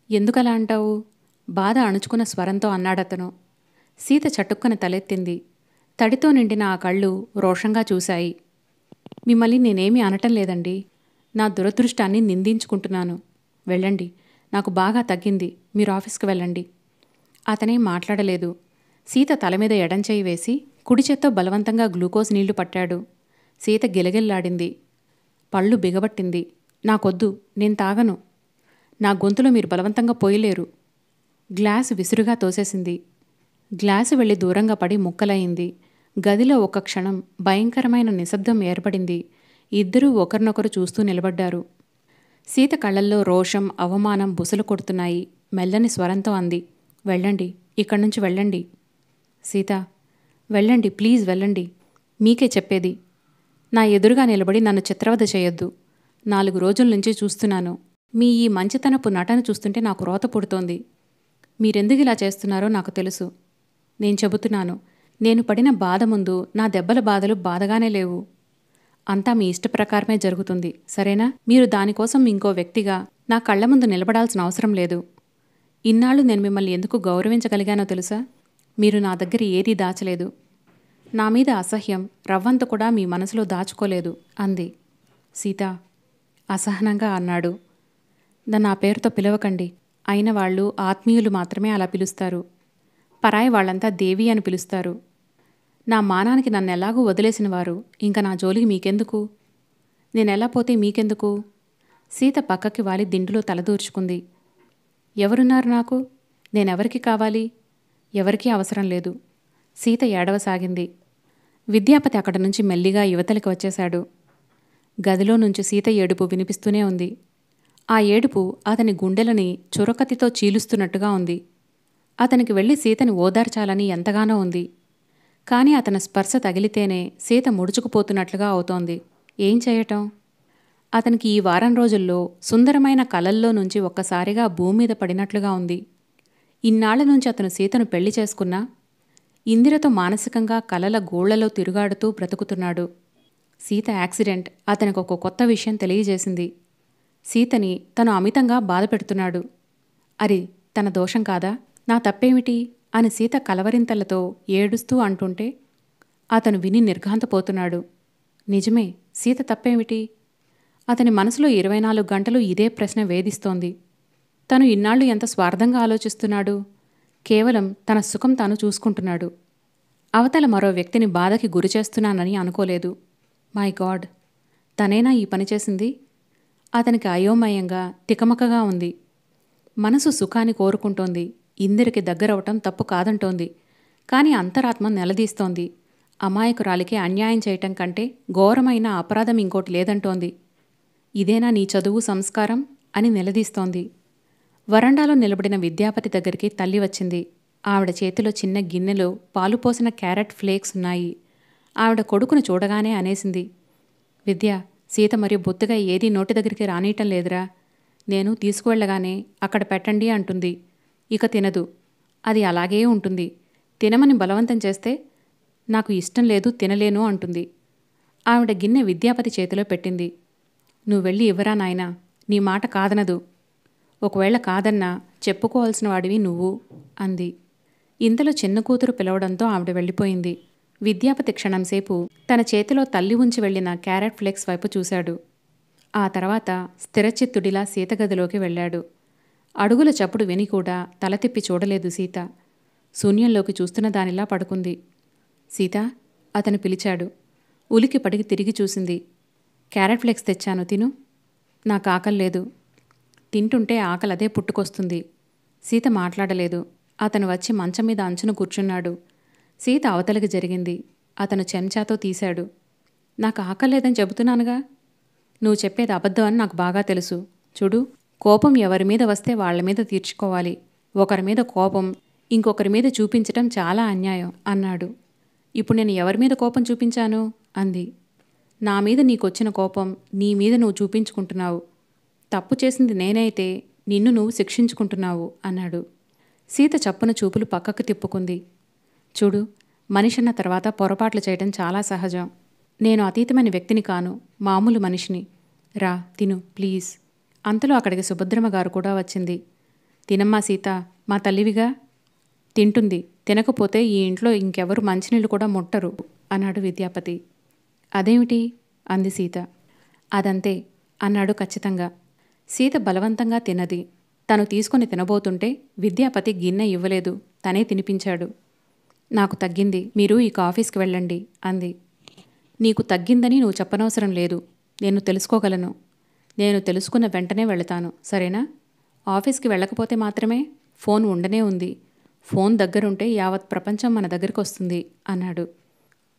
ఎందుకలా అంటావు? బాధ అణుచుకున్న స్వరంతో అన్నాడతను. సీత చటుక్కున తలెత్తింది. తడితో నిండిన ఆ కళ్ళు రోషంగా చూశాయి. మిమ్మల్ని నేనేమీ అనటం లేదండి. నా దురదృష్టాన్ని నిందించుకుంటున్నాను. వెళ్ళండి. నాకు బాగా తగ్గింది. మీరు ఆఫీస్కి వెళ్ళండి. అతనేం మాట్లాడలేదు. సీత తలమీద ఎడంచేయి వేసి కుడి చేత్తో బలవంతంగా గ్లూకోజ్ నీళ్లు పట్టాడు. సీత గిలగిల్లాడింది. పళ్ళు బిగబట్టింది. నాకొద్దు, నేను తాగను. నా గొంతులో మీరు బలవంతంగా పోయలేరు. గ్లాసు విసురుగా తోసేసింది. గ్లాసు వెళ్ళి దూరంగా పడి ముక్కలయింది. గదిలో ఒక్క క్షణం భయంకరమైన నిశ్శబ్దం ఏర్పడింది. ఇద్దరూ ఒకరినొకరు చూస్తూ నిలబడ్డారు. సీత కళ్ళల్లో రోషం, అవమానం బుసలు కొడుతున్నాయి. మెల్లని స్వరంతో అంది, వెళ్ళండి, ఇక్కడ్నుంచి వెళ్ళండి. సీత, వెళ్ళండి, ప్లీజ్ వెళ్ళండి. మీకే చెప్పేది. నా ఎదురుగా నిలబడి నన్ను చిత్రవద చేయొద్దు. 4 రోజుల నుంచి చూస్తున్నాను. మీ ఈ మంచితనపు నటన చూస్తుంటే నాకు రోత పుడుతోంది. మీరెందుకిలా చేస్తున్నారో నాకు తెలుసు. నేను చెబుతున్నాను, నేను పడిన బాధ ముందు నా దెబ్బల బాధలు బాధగానే లేవు. అంతా మీ ఇష్టప్రకారమే జరుగుతుంది, సరేనా? మీరు దానికోసం ఇంకో వ్యక్తిగా నా కళ్ల ముందు నిలబడాల్సిన అవసరం లేదు. ఇన్నాళ్ళు నేను మిమ్మల్ని ఎందుకు గౌరవించగలిగానో తెలుసా? మీరు నా దగ్గర ఏదీ దాచలేదు. నా మీద అసహ్యం రవ్వంత కూడా మీ మనసులో దాచుకోలేదు అంది. సీత అసహనంగా అన్నాడు. నన్ను ఆ పేరుతో పిలవకండి. అయిన వాళ్ళు ఆత్మీయులు మాత్రమే అలా పిలుస్తారు. పరాయి వాళ్ళంతా దేవి అని పిలుస్తారు. నా మానానికి నన్నెలాగూ వదిలేసిన వారు ఇంక నా జోలికి మీకెందుకు? నేనెలా పోతే మీకెందుకు? సీత పక్కకి వాలి దిండులో తలదూర్చుకుంది. ఎవరున్నారు నాకు? నేనెవరికి కావాలి? ఎవరికీ అవసరం లేదు. సీత ఏడవసాగింది. విద్యాపతి అక్కడి నుంచి మెల్లిగా యువతలికి వచ్చేశాడు. గదిలో నుంచి సీత ఏడుపు వినిపిస్తూనే ఉంది. ఆ ఏడుపు అతని గుండెలని చురకతితో చీలుస్తున్నట్టుగా ఉంది. అతనికి వెళ్ళి సీతని ఓదార్చాలని ఎంతగానో ఉంది. కాని అతని స్పర్శ తగిలితేనే సీత ముడుచుకుపోతున్నట్లుగా అవుతోంది. ఏం చేయటం? అతనికి ఈ వారం రోజుల్లో సుందరమైన కలల్లో నుంచి ఒక్కసారిగా భూమి మీద పడినట్లుగా ఉంది. ఇన్నాళ్ల నుంచి అతను సీతను పెళ్లి చేసుకున్నా ఇందిరతో మానసికంగా కలల గోళ్లలో తిరుగాడుతూ బ్రతుకుతున్నాడు. సీత యాక్సిడెంట్ అతనికి ఒక కొత్త విషయం తెలియజేసింది. సీతని తను అమితంగా బాధపెడుతున్నాడు. అది తన దోషం కాదా? నా తప్పేమిటి అని సీత కలవరింతలతో ఏడుస్తూ అంటుంటే అతను విని నిర్ఘాంతపోతున్నాడు. నిజమే, సీత తప్పేమిటి? అతని మనసులో 24 గంటలు ఇదే ప్రశ్న వేధిస్తోంది. తను ఇన్నాళ్లు ఎంత స్వార్థంగా ఆలోచిస్తున్నాడు. కేవలం తన సుఖం తాను చూసుకుంటున్నాడు. అవతల మరో వ్యక్తిని బాధకి గురిచేస్తున్నానని అనుకోలేదు. మై గాడ్, తనేనా ఈ పని చేసింది? అతనికి అయోమయంగా తికమకగా ఉంది. మనసు సుఖాన్ని కోరుకుంటోంది. ఇందిరికి దగ్గరవటం తప్పు కాదంటోంది. కాని అంతరాత్మ నిలదీస్తోంది. అమాయకురాలికి అన్యాయం చేయటం కంటే ఘోరమైన అపరాధం ఇంకోటి లేదంటోంది. ఇదేనా నీ చదువు సంస్కారం అని నిలదీస్తోంది. వరండాలో నిలబడిన విద్యాపతి దగ్గరికి తల్లి వచ్చింది. ఆవిడ చేతిలో చిన్న గిన్నెలో పాలుపోసిన క్యారెట్ ఫ్లేక్స్ ఉన్నాయి. ఆవిడ కొడుకును చూడగానే అనేసింది, విద్య, సీత మరియు బొత్తుగా ఏదీ నోటి దగ్గరికి రానీయటం లేదురా. నేను తీసుకువెళ్ళగానే అక్కడ పెట్టండి అంటుంది. ఇక తినదు. అది అలాగే ఉంటుంది. తినమని బలవంతం చేస్తే నాకు ఇష్టం లేదు, తినలేను అంటుంది. ఆవిడ గిన్నె విద్యాపతి చేతిలో పెట్టింది. నువ్వెళ్ళి ఇవ్వరా నాయనా, నీ మాట కాదనదు. ఒకవేళ కాదన్నా చెప్పుకోవాల్సిన వాడివి నువ్వు అంది. ఇంతలో చిన్న కూతురు పిలవడంతో ఆవిడ వెళ్ళిపోయింది. విద్యాపతి క్షణంసేపు తన చేతిలో తల్లి ఉంచి వెళ్లిన క్యారెట్ ఫ్లేక్స్ వైపు చూశాడు. ఆ తర్వాత స్థిరచిత్తుడిలా సీతగదిలోకి వెళ్ళాడు. అడుగుల చప్పుడు విని కూడా తల తిప్పి చూడలేదు సీత. శూన్యంలోకి చూస్తున్న దానిలా పడుకుంది. సీత, అతను పిలిచాడు. ఉలికి పడికి తిరిగి చూసింది. క్యారెట్ ఫ్లేక్స్ తెచ్చాను, తిను. నాకు ఆకల్లేదు. తింటుంటే ఆకలదే పుట్టుకొస్తుంది. సీత మాట్లాడలేదు. అతను వచ్చి మంచం మీద అంచున కూర్చున్నాడు. సీత అవతలికి జరిగింది. అతను చెంచాతో తీశాడు. నాకు ఆకలేదని చెబుతున్నానుగా. నువ్వు చెప్పేది అబద్ధం అని నాకు బాగా తెలుసు. చూడు, కోపం ఎవరి మీద వస్తే వాళ్ల మీద తీర్చుకోవాలి. ఒకరి మీద కోపం ఇంకొకరి మీద చూపించటం చాలా అన్యాయం అన్నాడు. ఇప్పుడు నేను ఎవరి మీద కోపం చూపించాను అంది. నా మీద నీకొచ్చిన కోపం నీ మీద నువ్వు చూపించుకుంటున్నావు. తప్పు చేసింది నేనైతే నిన్ను నువ్వు శిక్షించుకుంటున్నావు అన్నాడు. సీత చప్పున చూపులు పక్కకు తిప్పుకుంది. చూడు, మనిషన్న తర్వాత పొరపాట్లు చేయడం చాలా సహజం. నేను అతీతమైన వ్యక్తిని కాను, మామూలు మనిషిని. రా, తిను ప్లీజ్. అంతలో అక్కడికి సుభద్రమ్మ గారు కూడా వచ్చింది. తినమ్మా సీత, మా తల్లివిగా. తింటుంది. తినకపోతే ఈ ఇంట్లో ఇంకెవరు మంచినీళ్ళు కూడా ముట్టరు అన్నాడు విద్యాపతి. అదేమిటి అంది సీత. అదంతే అన్నాడు ఖచ్చితంగా. సీత బలవంతంగా తిన్నది. తను తీసుకుని తినబోతుంటే విద్యాపతి గిన్నె ఇవ్వలేదు, తనే తినిపించాడు. నాకు తగ్గింది, మీరు ఇక ఆఫీస్కి వెళ్ళండి అంది. నీకు తగ్గిందని నువ్వు చెప్పనవసరం లేదు. నేను తెలుసుకోగలను. నేను తెలుసుకున్న వెంటనే వెళతాను, సరేనా? ఆఫీస్కి వెళ్ళకపోతే మాత్రమే ఫోన్ ఉండనే ఉంది. ఫోన్ దగ్గరుంటే యావత్ ప్రపంచం మన దగ్గరికి వస్తుంది అన్నాడు.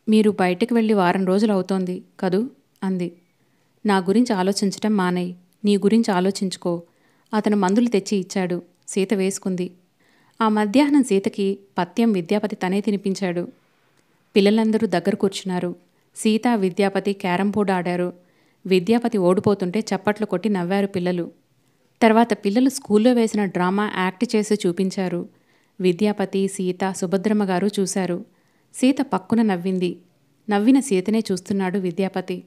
మీరు బయటికి వెళ్ళి వారం రోజులు అవుతోంది కదూ అంది. నా గురించి ఆలోచించటం మానేయ్, నీ గురించి ఆలోచించుకో. అతను మందులు తెచ్చి ఇచ్చాడు. సీత వేసుకుంది. ఆ మధ్యాహ్నం సీతకి పథ్యం విద్యాపతి తనే తినిపించాడు. పిల్లలందరూ దగ్గర కూర్చున్నారు. సీత, విద్యాపతి క్యారం బోర్డు ఆడారు. విద్యాపతి ఓడిపోతుంటే చప్పట్లు కొట్టి నవ్వారు పిల్లలు. తర్వాత పిల్లలు స్కూల్లో వేసిన డ్రామా యాక్ట్ చేసి చూపించారు. విద్యాపతి, సీత, సుభద్రమ్మ గారు చూశారు. సీత పక్కున నవ్వింది. నవ్విన సీతనే చూస్తున్నాడు విద్యాపతి.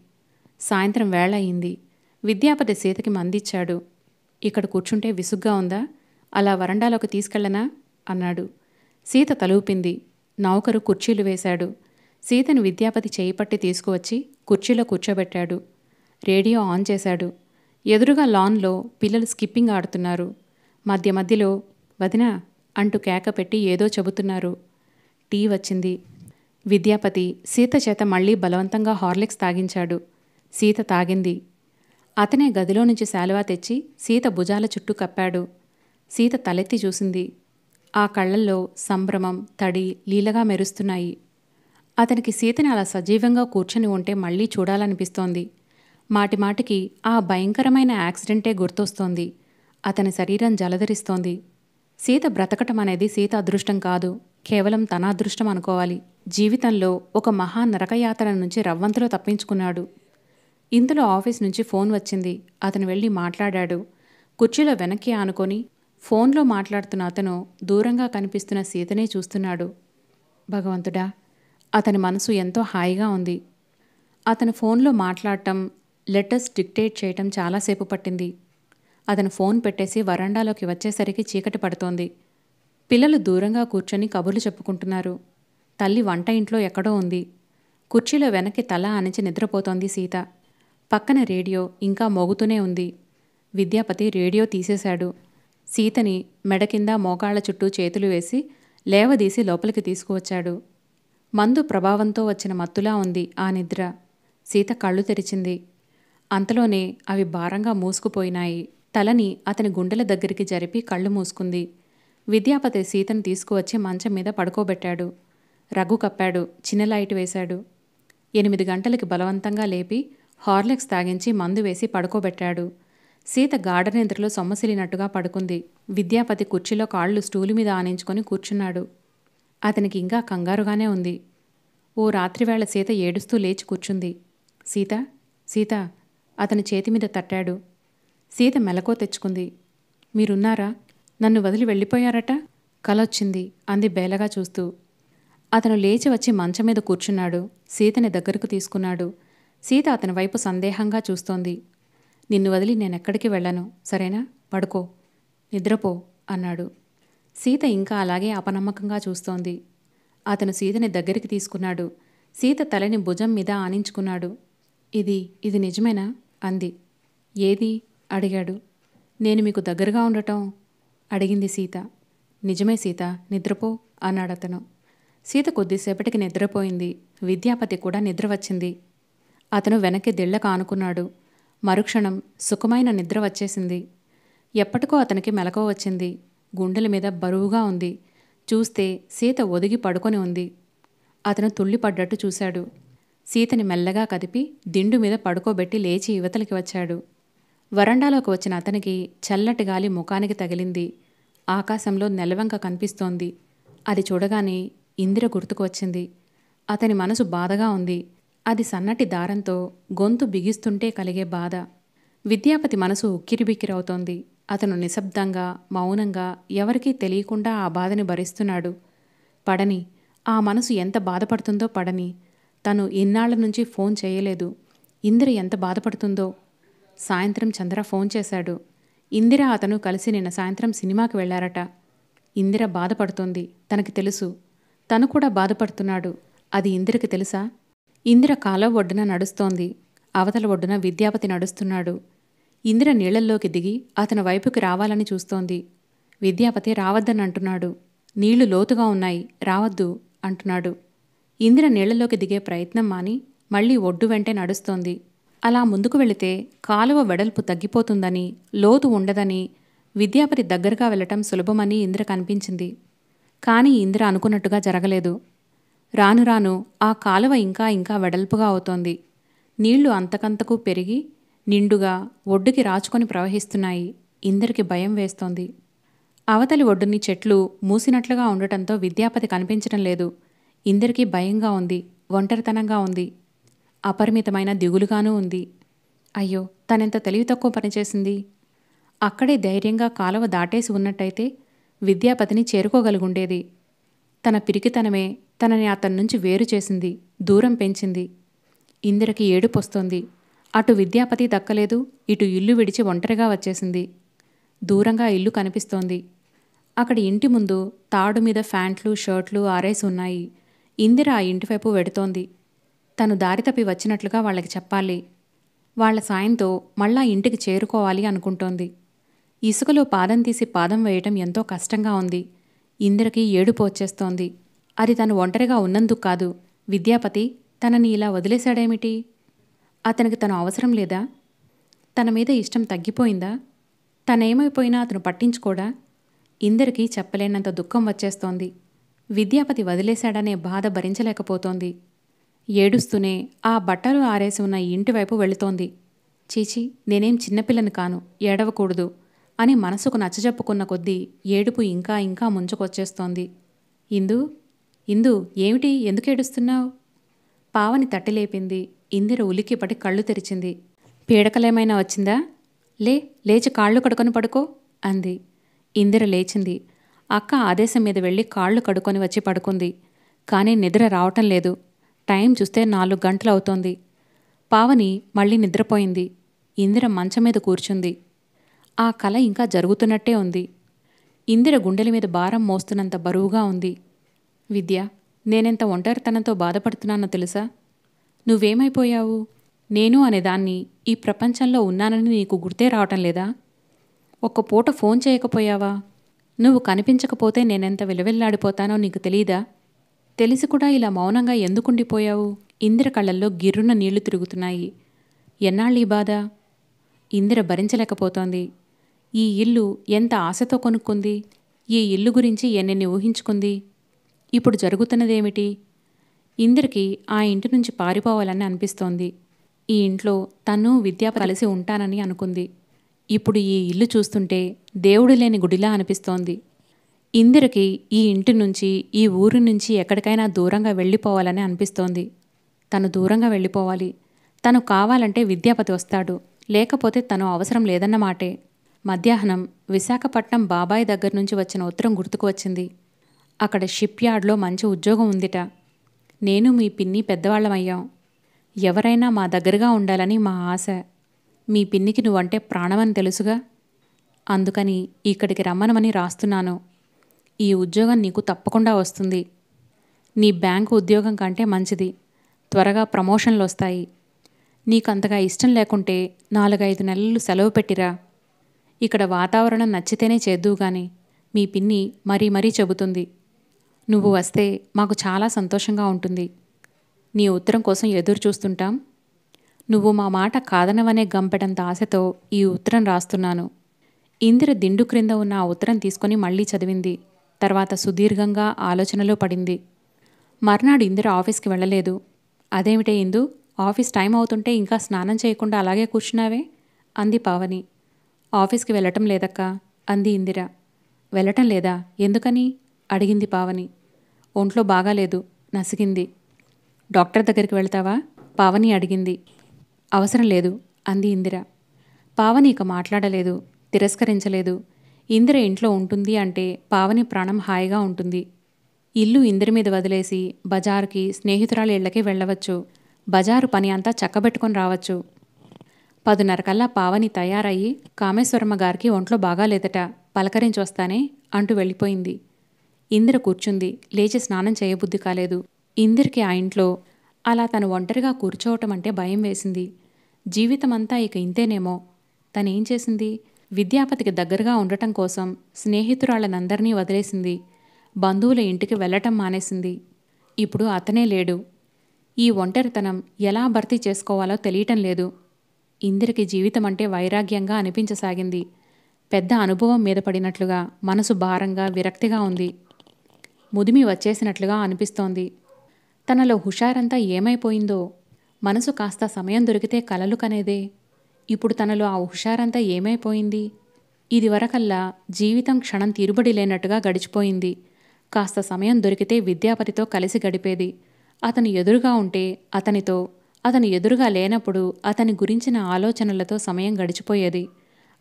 సాయంత్రం వేళ అయింది. విద్యాపతి సీతకి మందిచ్చాడు. ఇక్కడ కూర్చుంటే విసుగ్గా ఉందా? అలా వరండాలోకి తీసుకెళ్ళనా అన్నాడు. సీత తలూపింది. నౌకరు కుర్చీలు వేశాడు. సీతను విద్యాపతి చేయి పట్టి తీసుకువచ్చి కుర్చీలో కూర్చోబెట్టాడు. రేడియో ఆన్ చేశాడు. ఎదురుగా లాన్లో పిల్లలు స్కిప్పింగ్ ఆడుతున్నారు. మధ్య మధ్యలో వదినా అంటూ కేక పెట్టి ఏదో చెబుతున్నారు. టీ వచ్చింది. విద్యాపతి సీత చేత మళ్లీ బలవంతంగా హార్లిక్స్ తాగించాడు. సీత తాగింది. అతనే గదిలో నుంచి శాలువా తెచ్చి సీత భుజాల చుట్టూ కప్పాడు. సీత తలెత్తి చూసింది. ఆ కళ్లల్లో సంభ్రమం, తడి లీలగా మెరుస్తున్నాయి. అతనికి సీతని అలా సజీవంగా కూర్చొని ఉంటే మళ్లీ చూడాలనిపిస్తోంది. మాటిమాటికి ఆ భయంకరమైన యాక్సిడెంటే గుర్తొస్తోంది. అతని శరీరం జలధరిస్తోంది. సీత బ్రతకటం అనేది సీత అదృష్టం కాదు, కేవలం తన అదృష్టం అనుకోవాలి. జీవితంలో ఒక మహా నరకయాతన నుంచి రవ్వంతలో తప్పించుకున్నాడు. ఇంతలో ఆఫీస్ నుంచి ఫోన్ వచ్చింది. అతను వెళ్ళి మాట్లాడాడు. కుర్చీలో వెనక్కి ఆనుకొని ఫోన్లో మాట్లాడుతున్న అతను దూరంగా కనిపిస్తున్న సీతనే చూస్తున్నాడు. భగవంతుడా, అతని మనసు ఎంతో హాయిగా ఉంది. అతను ఫోన్లో మాట్లాడటం, లెటర్స్ డిక్టేట్ చేయటం చాలాసేపు పట్టింది. అతను ఫోన్ పెట్టేసి వరండాలోకి వచ్చేసరికి చీకటి పడుతోంది. పిల్లలు దూరంగా కూర్చొని కబుర్లు చెప్పుకుంటున్నారు. తల్లి వంట ఇంట్లో ఎక్కడో ఉంది. కుర్చీలో వెనక్కి తల ఆనించి నిద్రపోతోంది సీత. పక్కన రేడియో ఇంకా మోగుతూనే ఉంది. విద్యాపతి రేడియో తీసేశాడు. సీతని మెడ కింద మోకాళ్ల చుట్టూ చేతులు వేసి లేవదీసి లోపలికి తీసుకువచ్చాడు. మందు ప్రభావంతో వచ్చిన మత్తులా ఉంది ఆ నిద్ర. సీత కళ్ళు తెరిచింది. అంతలోనే అవి భారంగా మూసుకుపోయినాయి. తలని అతని గుండెల దగ్గరికి జరిపి కళ్ళు మూసుకుంది. విద్యాపతి సీతను తీసుకువచ్చి మంచం మీద పడుకోబెట్టాడు. రగ్గు కప్పాడు. చిన్న లైట్ వేశాడు. 8 గంటలకి బలవంతంగా లేపి హార్లిక్స్ తాగించి మందు వేసి పడుకోబెట్టాడు. సీత గాఢ నిద్రలో సొమ్మసిలినట్టుగా పడుకుంది. విద్యాపతి కుర్చీలో కాళ్ళు స్టూలు మీద ఆనించుకొని కూర్చున్నాడు. అతనికి ఇంకా కంగారుగానే ఉంది. ఓ రాత్రివేళ సీత ఏడుస్తూ లేచి కూర్చుంది. సీత, సీత అతని చేతి మీద తట్టాడు. సీత మెలకో తెచ్చుకుంది. మీరున్నారా? నన్ను వదిలి వెళ్ళిపోయారట? కలొచ్చింది అంది బేలగా చూస్తూ. అతను లేచి వచ్చి మంచం మీద కూర్చున్నాడు. సీతని దగ్గరకు తీసుకున్నాడు. సీత అతని వైపు సందేహంగా చూస్తోంది. నిన్ను వదిలి నేనెక్కడికి వెళ్ళను, సరేనా? పడుకో, నిద్రపో అన్నాడు. సీత ఇంకా అలాగే అపనమ్మకంగా చూస్తోంది. అతను సీతని దగ్గరికి తీసుకున్నాడు. సీత తలని భుజం మీద ఆనించుకున్నాడు. ఇది నిజమేనా అంది. ఏది అడిగాడు. నేను మీకు దగ్గరగా ఉండటం అడిగింది సీత. నిజమే సీత, నిద్రపో అన్నాడతను. సీత కొద్దిసేపటికి నిద్రపోయింది. విద్యాపతి కూడా నిద్ర వచ్చింది. అతను వెనక్కి దిళ్లకు ఆనుకున్నాడు. మరుక్షణం సుఖమైన నిద్ర వచ్చేసింది. ఎప్పటికో అతనికి మెలకువ వచ్చింది. గుండెల మీద బరువుగా ఉంది. చూస్తే సీత ఒదిగి పడుకొని ఉంది. అతను తుళ్ళిపడ్డట్టు చూశాడు. సీతని మెల్లగా కదిపి దిండు మీద పడుకోబెట్టి లేచి యువతలకి వచ్చాడు. వరండాలోకి వచ్చిన అతనికి చల్లటి గాలి ముఖానికి తగిలింది. ఆకాశంలో నెలవంక కనిపిస్తోంది. అది చూడగానే ఇందిర గుర్తుకు వచ్చింది. అతని మనసు బాధగా ఉంది. అది సన్నటి దారంతో గొంతు బిగిస్తుంటే కలిగే బాధ. విద్యాపతి మనసు ఉక్కిరిబిక్కిరవుతోంది. అతను నిశ్శబ్దంగా, మౌనంగా, ఎవరికీ తెలియకుండా ఆ బాధని భరిస్తున్నాడు. పడని, ఆ మనసు ఎంత బాధపడుతుందో పడని. తను ఇన్నాళ్ల నుంచి ఫోన్ చేయలేదు. ఇందిర ఎంత బాధపడుతుందో. సాయంత్రం చంద్ర ఫోన్ చేశాడు. ఇందిర అతను కలిసి నిన్న సాయంత్రం సినిమాకి వెళ్లారట. ఇందిర బాధపడుతోంది. తనకి తెలుసు. తను కూడా బాధపడుతున్నాడు. అది ఇందిరకి తెలుసా? ఇందిర కాలువ ఒడ్డున నడుస్తోంది. అవతల ఒడ్డున విద్యాపతి నడుస్తున్నాడు. ఇందిర నీళ్లల్లోకి దిగి అతని వైపుకి రావాలని చూస్తోంది. విద్యాపతి రావద్దని అంటున్నాడు. నీళ్లు లోతుగా ఉన్నాయి, రావద్దు అంటున్నాడు. ఇందిర నీళ్లలోకి దిగే ప్రయత్నం మాని మళ్లీ ఒడ్డు వెంటే నడుస్తోంది. అలా ముందుకు వెళితే కాలువ వెడల్పు తగ్గిపోతుందని, లోతు ఉండదని, విద్యాపతి దగ్గరగా వెళ్లటం సులభమని ఇందిరకు అనిపించింది. కానీ ఇందిర అనుకున్నట్టుగా జరగలేదు. రాను రాను ఆ కాలువ ఇంకా ఇంకా వెడల్పుగా అవుతోంది. నీళ్లు అంతకంతకు పెరిగి నిండుగా ఒడ్డుకి రాచుకొని ప్రవహిస్తున్నాయి. ఇందిరకి భయం వేస్తోంది. అవతలి ఒడ్డుని చెట్లు మూసినట్లుగా ఉండటంతో విద్యాపతి కనిపించటం లేదు. ఇందిరకి భయంగా ఉంది, ఒంటరితనంగా ఉంది, అపరిమితమైన దిగులుగానూ ఉంది. అయ్యో, తనెంత తెలివి తక్కువ పనిచేసింది. అక్కడే ధైర్యంగా కాలువ దాటేసి ఉన్నట్టయితే విద్యాపతిని చేరుకోగలిగుండేది. తన పిరికితనమే తనని అతని నుంచి వేరు చేసింది, దూరం పెంచింది. ఇందిరకి ఏడుపొస్తోంది. అటు విద్యాపతి దక్కలేదు, ఇటు ఇల్లు విడిచి ఒంటరిగా వచ్చేసింది. దూరంగా ఇల్లు కనిపిస్తోంది. అక్కడి ఇంటి ముందు తాడు మీద ఫ్యాంట్లు, షర్ట్లు ఆరేసి ఉన్నాయి. ఇందిర ఆ ఇంటివైపు వెడుతోంది. తను దారి తప్పి వచ్చినట్లుగా వాళ్ళకి చెప్పాలి. వాళ్ల సాయంతో మళ్ళా ఇంటికి చేరుకోవాలి అనుకుంటోంది. ఇసుకలో పాదం తీసి పాదం వేయటం ఎంతో కష్టంగా ఉంది. ఇందిరకి ఏడుపు వచ్చేస్తోంది. అది తను ఒంటరిగా ఉన్నందుకు కాదు. విద్యాపతి తనని ఇలా వదిలేశాడేమిటి? అతనికి తను అవసరం లేదా? తన మీద ఇష్టం తగ్గిపోయిందా? తనేమైపోయినా అతను పట్టించుకోడా? ఇందిరకి చెప్పలేనంత దుఃఖం వచ్చేస్తోంది. విద్యాపతి వదిలేశాడనే బాధ భరించలేకపోతోంది. ఏడుస్తూనే ఆ బట్టలు ఆరేసి ఉన్న ఇంటివైపు వెళుతోంది. చీచి, నేనేం చిన్నపిల్లని కాను, ఏడవకూడదు అని మనసుకు నచ్చజెప్పుకున్న కొద్దీ ఏడుపు ఇంకా ఇంకా ముంచుకొచ్చేస్తోంది. ఇందు, ఇందు, ఏమిటి, ఎందుకేడుస్తున్నావు? పావని తట్టిలేపింది. ఇందిర ఉలిక్కిపడి కళ్ళు తెరిచింది. పీడకలేమైనా వచ్చిందా? లేచి కాళ్ళు కడుకొని పడుకో అంది. ఇందిర లేచింది. అక్క ఆదేశం మీద వెళ్ళి కాళ్ళు కడుకొని వచ్చి పడుకుంది. కానీ నిద్ర రావటం లేదు. టైం చూస్తే 4 గంటలవుతోంది. పావని మళ్ళీ నిద్రపోయింది. ఇందిర మంచం మీద కూర్చుంది. ఆ కల ఇంకా జరుగుతున్నట్టే ఉంది. ఇందిర గుండెల మీద భారం మోస్తున్నంత బరువుగా ఉంది. విద్య, నేనెంత ఒంటరితనంతో బాధపడుతున్నానో తెలుసా? నువ్వేమైపోయావు? నేను అనేదాన్ని ఈ ప్రపంచంలో ఉన్నానని నీకు గుర్తే రావటం లేదా? ఒక్క పూట ఫోన్ చేయకపోయావా? నువ్వు కనిపించకపోతే నేనెంత విలవిల్లాడిపోతానో నీకు తెలీదా? తెలిసి కూడా ఇలా మౌనంగా ఎందుకుండిపోయావు? ఇందిర కళ్ళల్లో గిర్రున నీళ్లు తిరుగుతున్నాయి. ఎన్నాళ్ళీ బాధ? ఇందిర భరించలేకపోతోంది. ఈ ఇల్లు ఎంత ఆశతో కొనుక్కుంది? ఈ ఇల్లు గురించి ఎన్నెన్ని ఊహించుకుంది? ఇప్పుడు జరుగుతున్నదేమిటి? ఇందిరకి ఆ ఇంటి నుంచి పారిపోవాలని అనిపిస్తోంది. ఈ ఇంట్లో తను విద్య కలిసి ఉంటానని అనుకుంది. ఇప్పుడు ఈ ఇల్లు చూస్తుంటే దేవుడు లేని గుడిలా అనిపిస్తోంది. ఇందిరకి ఈ ఇంటి నుంచి, ఈ ఊరి నుంచి ఎక్కడికైనా దూరంగా వెళ్ళిపోవాలని అనిపిస్తోంది. తను దూరంగా వెళ్ళిపోవాలి. తను కావాలంటే విద్యాపతి వస్తాడు, లేకపోతే తను అవసరం లేదన్నమాటే. మధ్యాహ్నం విశాఖపట్నం బాబాయ్ దగ్గర నుంచి వచ్చిన ఉత్తరం గుర్తుకు వచ్చింది. అక్కడ షిప్ యార్డ్లో మంచి ఉద్యోగం ఉందిట. నేను మీ పిన్ని పెద్దవాళ్లమయ్యాం. ఎవరైనా మా దగ్గరగా ఉండాలని మా ఆశ. మీ పిన్నికి నువ్వంటే ప్రాణమని తెలుసుగా. అందుకని ఇక్కడికి రమ్మనమని రాస్తున్నాను. ఈ ఉద్యోగం నీకు తప్పకుండా వస్తుంది. నీ బ్యాంకు ఉద్యోగం కంటే మంచిది. త్వరగా ప్రమోషన్లు వస్తాయి. నీకంతగా ఇష్టం లేకుంటే 4-5 నెలలు సెలవు పెట్టిరా. ఇక్కడ వాతావరణం నచ్చితేనే చేద్దువుగాని మీ పిన్ని మరీ మరీ చెబుతుంది. నువ్వు వస్తే మాకు చాలా సంతోషంగా ఉంటుంది. నీ ఉత్తరం కోసం ఎదురు చూస్తుంటాం. నువ్వు మా మాట కాదనవనే గంపెడంత ఆశతో ఈ ఉత్తరం రాస్తున్నాను. ఇందిర దిండు క్రింద ఉన్న ఆ ఉత్తరం తీసుకొని మళ్లీ చదివింది. తర్వాత సుదీర్ఘంగా ఆలోచనలో పడింది. మర్నాడు ఇందిర ఆఫీస్కి వెళ్ళలేదు. అదేమిటే ఇందు, ఆఫీస్ టైం అవుతుంటే ఇంకా స్నానం చేయకుండా అలాగే కూర్చున్నావే అంది పావని. ఆఫీస్కి వెళ్ళటం లేదక్కా అంది ఇందిర. వెళ్ళటం లేదా? ఎందుకని అడిగింది పావని. ఒంట్లో బాగాలేదు, నసిగింది. డాక్టర్ దగ్గరికి వెళ్తావా? పావని అడిగింది. అవసరం లేదు అంది ఇందిర. పావని ఇక మాట్లాడలేదు, తిరస్కరించలేదు. ఇందిర ఇంట్లో ఉంటుంది అంటే పావని ప్రాణం హాయిగా ఉంటుంది. ఇల్లు ఇందిర మీద వదిలేసి బజారుకి, స్నేహితురాలి ఇళ్లకి వెళ్ళవచ్చు. బజారు పని అంతా చక్కబెట్టుకొని రావచ్చు. 10:30 కల్లా పావని తయారయ్యి కామేశ్వరమ్మ గారికి ఒంట్లో బాగాలేదట, పలకరించొస్తానే అంటూ వెళ్ళిపోయింది. ఇందిర కూర్చుంది. లేచి స్నానం చేయబుద్ధి కాలేదు. ఇందిరకి ఆ ఇంట్లో అలా తను ఒంటరిగా కూర్చోవటం అంటే భయం వేసింది. జీవితమంతా ఇక ఇంతేనేమో. తనేం చేసింది? విద్యాపతికి దగ్గరగా ఉండటం కోసం స్నేహితురాళ్ళనందరినీ వదిలేసింది. బంధువుల ఇంటికి వెళ్లటం మానేసింది. ఇప్పుడు అతనే లేడు. ఈ ఒంటరితనం ఎలా భర్తీ చేసుకోవాలో తెలియటం లేదు. ఇందిరకి జీవితమంటే వైరాగ్యంగా అనిపించసాగింది. పెద్ద అనుభవం మీద పడినట్లుగా, మనసు భారంగా, విరక్తిగా ఉంది. ముదిమి వచ్చేసినట్లుగా అనిపిస్తోంది. తనలో హుషారంతా ఏమైపోయిందో. మనసు కాస్త సమయం దొరికితే కలలు కనేదే. ఇప్పుడు తనలో ఆ హుషారంతా ఏమైపోయింది? ఇదివరకల్లా జీవితం క్షణం తీరుబడి లేనట్టుగా గడిచిపోయింది. కాస్త సమయం దొరికితే విద్యాపతితో కలిసి గడిపేది. అతను ఎదురుగా ఉంటే అతనితో, అతను ఎదురుగా లేనప్పుడు అతని గురించిన ఆలోచనలతో సమయం గడిచిపోయేది.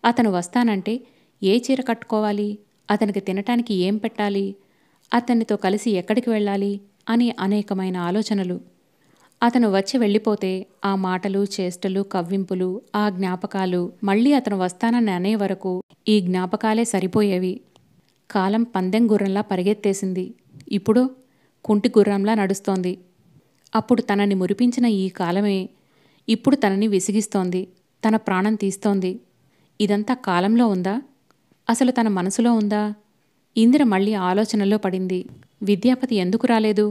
అతను వస్తానంటే ఏ చీర కట్టుకోవాలి, అతనికి తినటానికి ఏం పెట్టాలి, అతనితో కలిసి ఎక్కడికి వెళ్ళాలి అని అనేకమైన ఆలోచనలు. అతను వచ్చి వెళ్ళిపోతే ఆ మాటలు, చేష్టలు, కవ్వింపులు, ఆ జ్ఞాపకాలు మళ్ళీ అతను వస్తానని అనే వరకు ఈ జ్ఞాపకాలే సరిపోయేవి. కాలం పందెం గుర్రంలా పరిగెత్తేసింది. ఇప్పుడు కుంటి గుర్రంలా నడుస్తోంది. అప్పుడు తనని మురిపించిన ఈ కాలమే ఇప్పుడు తనని విసిగిస్తోంది, తన ప్రాణం తీస్తోంది. ఇదంతా కాలంలో ఉందా? అసలు తన మనసులో ఉందా? ఇందిర మళ్ళీ ఆలోచనలో పడింది. విద్యాపతి ఎందుకు రాలేదు?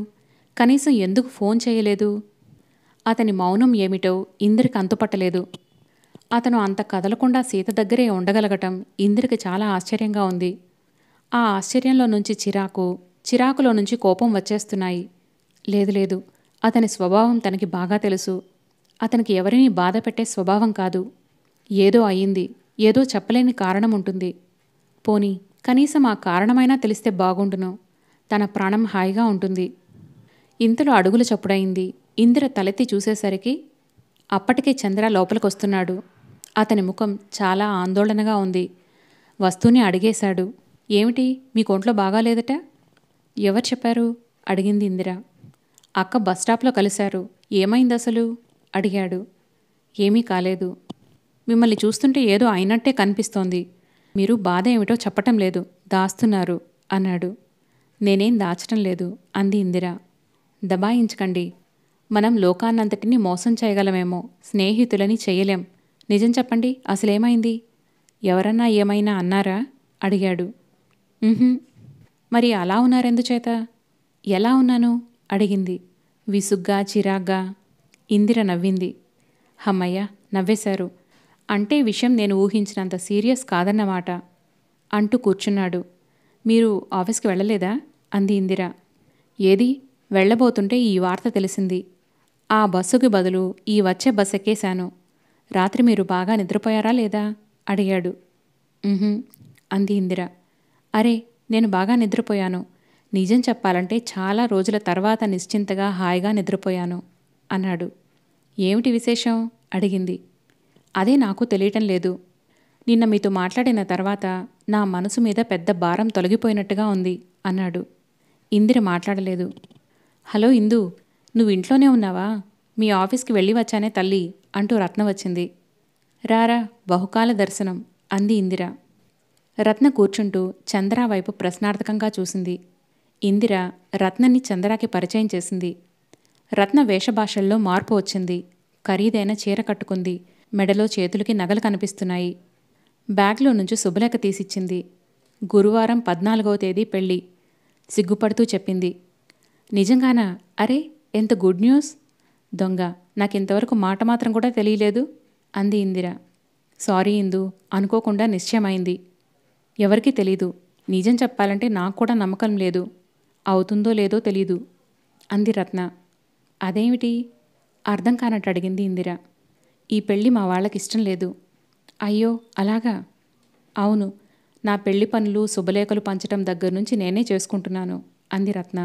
కనీసం ఎందుకు ఫోన్ చేయలేదు? అతని మౌనం ఏమిటో ఇందిరకి అంతుపట్టలేదు. అతను అంత కదలకుండా సీత దగ్గరే ఉండగలగటం ఇందిరకి చాలా ఆశ్చర్యంగా ఉంది. ఆ ఆశ్చర్యంలో నుంచి చిరాకు, చిరాకులో నుంచి కోపం వచ్చేస్తున్నాయి. లేదు లేదు, అతని స్వభావం తనకి బాగా తెలుసు. అతనికి ఎవరినీ బాధ పెట్టే స్వభావం కాదు. ఏదో అయింది, ఏదో చెప్పలేని కారణం ఉంటుంది. పోనీ కనీసం ఆ కారణమైనా తెలిస్తే బాగుండును. తన ప్రాణం హాయిగా ఉంటుంది. ఇంతలో అడుగుల చప్పుడయింది. ఇందిర తలెత్తి చూసేసరికి అప్పటికే చంద్ర లోపలికొస్తున్నాడు. అతని ముఖం చాలా ఆందోళనగా ఉంది. వస్తూనే అడిగేశాడు. ఏమిటి, మీ ఒంట్లో బాగాలేదట? ఎవరు చెప్పారు? అడిగింది ఇందిర. అక్క బస్టాప్లో కలిశారు. ఏమైందసలు? అడిగాడు. ఏమీ కాలేదు. మిమ్మల్ని చూస్తుంటే ఏదో అయినట్టే కనిపిస్తోంది. మీరు బాధ ఏమిటో చెప్పటం లేదు, దాస్తున్నారు అన్నాడు. నేనేం దాచటం లేదు అంది ఇందిర. దబాయించకండి. మనం లోకాన్నంతటినీ మోసం చేయగలమేమో, స్నేహితులని చెయ్యలేం. నిజం చెప్పండి, అసలేమైంది? ఎవరన్నా ఏమైనా అన్నారా? అడిగాడు. మరి అలా ఉన్నారెందుచేత? ఎలా ఉన్నాను? అడిగింది విసుగ్గా, చిరాగ్గా. ఇందిర నవ్వింది. హమ్మయ్య, నవ్వేశారు. అంటే విషయం నేను ఊహించినంత సీరియస్ కాదన్నమాట అంటూ కూర్చున్నాడు. మీరు ఆఫీస్కి వెళ్ళలేదా? అంది ఇందిర. ఏది? వెళ్ళబోతుంటే ఈ వార్త తెలిసింది. ఆ బస్సుకి బదులు ఈ వచ్చే బస్ ఎక్కేశాను. రాత్రి మీరు బాగా నిద్రపోయారా లేదా? అడిగాడు. అంది ఇందిర. అరే, నేను బాగా నిద్రపోయాను. నిజం చెప్పాలంటే చాలా రోజుల తర్వాత నిశ్చింతగా హాయిగా నిద్రపోయాను అన్నాడు. ఏమిటి విశేషం? అడిగింది. అదే నాకు తెలియటం లేదు. నిన్న మీతో మాట్లాడిన తర్వాత నా మనసు మీద పెద్ద భారం తొలగిపోయినట్టుగా ఉంది అన్నాడు. ఇందిర మాట్లాడలేదు. హలో ఇందు, నువ్వు ఇంట్లోనే ఉన్నావా? మీ ఆఫీస్కి వెళ్ళి వచ్చానే తల్లి అంటూ రత్న వచ్చింది. రారా, బహుకాల దర్శనం అంది ఇందిర. రత్న కూర్చుంటూ చంద్ర వైపు ప్రశ్నార్థకంగా చూసింది. ఇందిర రత్నని చంద్రాకి పరిచయం చేసింది. రత్న వేషభాషల్లో మార్పు వచ్చింది. ఖరీదైన చీర కట్టుకుంది. మెడలో చేతులకి నగలు కనిపిస్తున్నాయి. బ్యాగ్లో నుంచి శుభలేఖ తీసిచ్చింది. గురువారం 14వ తేదీ పెళ్ళి. సిగ్గుపడుతూ చెప్పింది. నిజంగానా? అరే, ఎంత గుడ్ న్యూస్! దొంగ, నాకింతవరకు మాట మాత్రం కూడా తెలియలేదు అంది ఇందిర. సారీ ఇందు, అనుకోకుండా నిశ్చయమైంది. ఎవరికీ తెలీదు. నిజం చెప్పాలంటే నాకు కూడా నమ్మకం లేదు. అవుతుందో లేదో తెలీదు అంది రత్న. అదేమిటి? అర్థం కానట్టు అడిగింది ఇందిర. ఈ పెళ్ళి మా వాళ్ళకిష్టం లేదు. అయ్యో, అలాగా? అవును, నా పెళ్లి పనులు, శుభలేఖలు పంచటం దగ్గర నుంచి నేనే చేసుకుంటున్నాను అంది రత్న.